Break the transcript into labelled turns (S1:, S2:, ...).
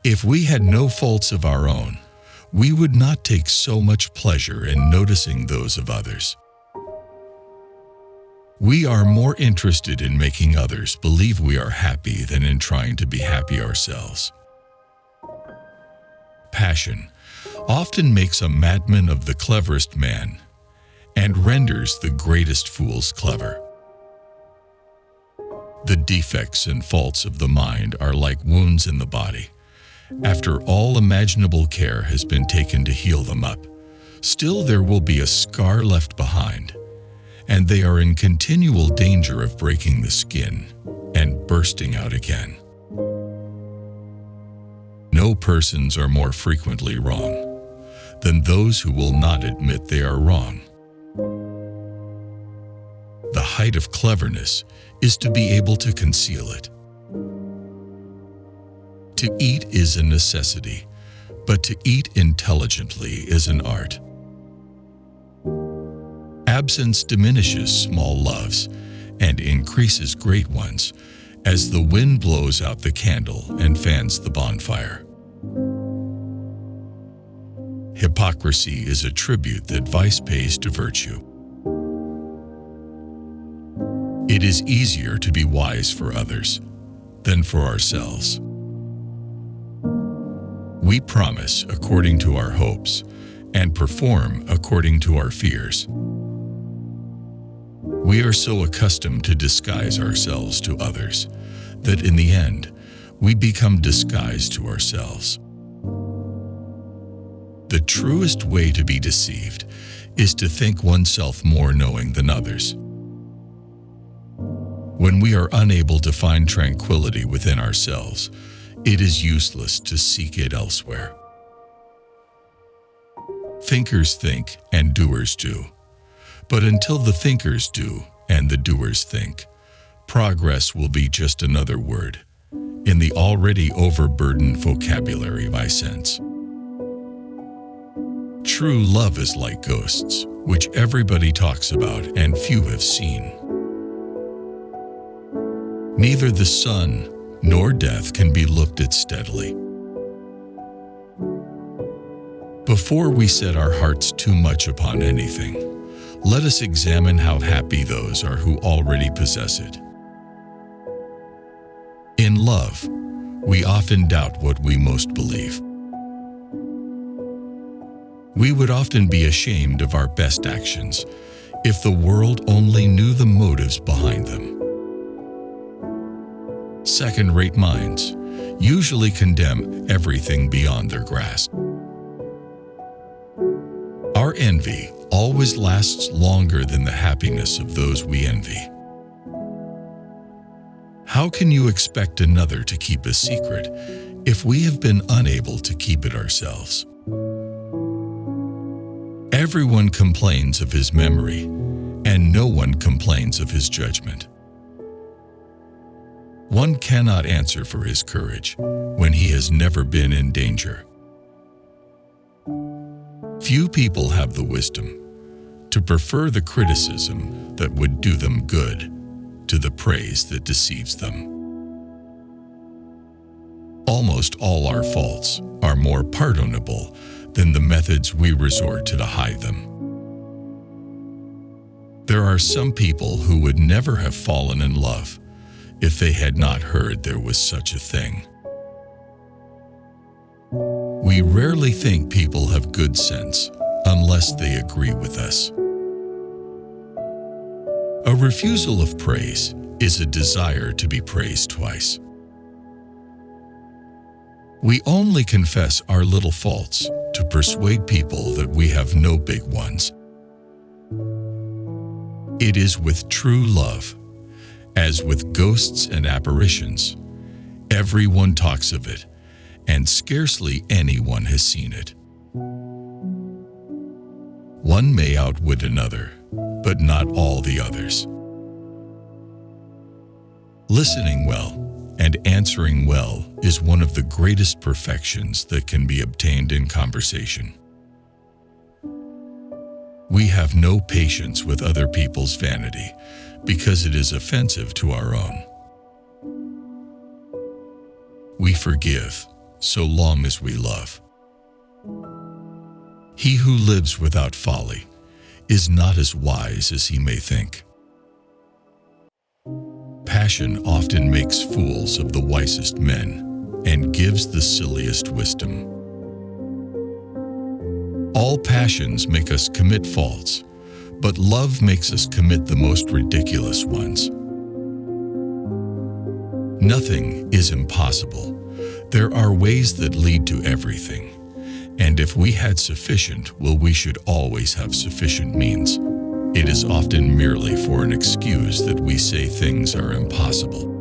S1: If we had no faults of our own, we would not take so much pleasure in noticing those of others. We are more interested in making others believe we are happy than in trying to be happy ourselves. Passion often makes a madman of the cleverest man and renders the greatest fools clever. The defects and faults of the mind are like wounds in the body. After all imaginable care has been taken to heal them up, still there will be a scar left behind, and they are in continual danger of breaking the skin and bursting out again. No persons are more frequently wrong than those who will not admit they are wrong. The height of cleverness is to be able to conceal it. To eat is a necessity, but to eat intelligently is an art. Absence diminishes small loves and increases great ones, as the wind blows out the candle and fans the bonfire. Hypocrisy is a tribute that vice pays to virtue. It is easier to be wise for others than for ourselves. We promise according to our hopes and perform according to our fears. We are so accustomed to disguise ourselves to others that in the end, we become disguised to ourselves. The truest way to be deceived is to think oneself more knowing than others. When we are unable to find tranquility within ourselves, it is useless to seek it elsewhere. Thinkers think and doers do, but until the thinkers do and the doers think, progress will be just another word in the already overburdened vocabulary by sense. True love is like ghosts, which everybody talks about and few have seen. Neither the sun nor death can be looked at steadily. Before we set our hearts too much upon anything, let us examine how happy those are who already possess it. In love, we often doubt what we most believe. We would often be ashamed of our best actions if the world only knew the motives behind them. Second-rate minds usually condemn everything beyond their grasp. Our envy always lasts longer than the happiness of those we envy. How can you expect another to keep a secret if we have been unable to keep it ourselves? Everyone complains of his memory, and no one complains of his judgment. One cannot answer for his courage when he has never been in danger. Few people have the wisdom to prefer the criticism that would do them good to the praise that deceives them. Almost all our faults are more pardonable than the methods we resort to hide them. There are some people who would never have fallen in love if they had not heard there was such a thing. We rarely think people have good sense unless they agree with us. A refusal of praise is a desire to be praised twice. We only confess our little faults to persuade people that we have no big ones. It is with true love, as with ghosts and apparitions. Everyone talks of it, and scarcely anyone has seen it. One may outwit another, but not all the others. Listening well and answering well is one of the greatest perfections that can be obtained in conversation. We have no patience with other people's vanity because it is offensive to our own. We forgive so long as we love. He who lives without folly is not as wise as he may think. Passion often makes fools of the wisest men and gives the silliest wisdom. All passions make us commit faults, but love makes us commit the most ridiculous ones. Nothing is impossible. There are ways that lead to everything. And if we had sufficient, well, we should always have sufficient means. It is often merely for an excuse that we say things are impossible.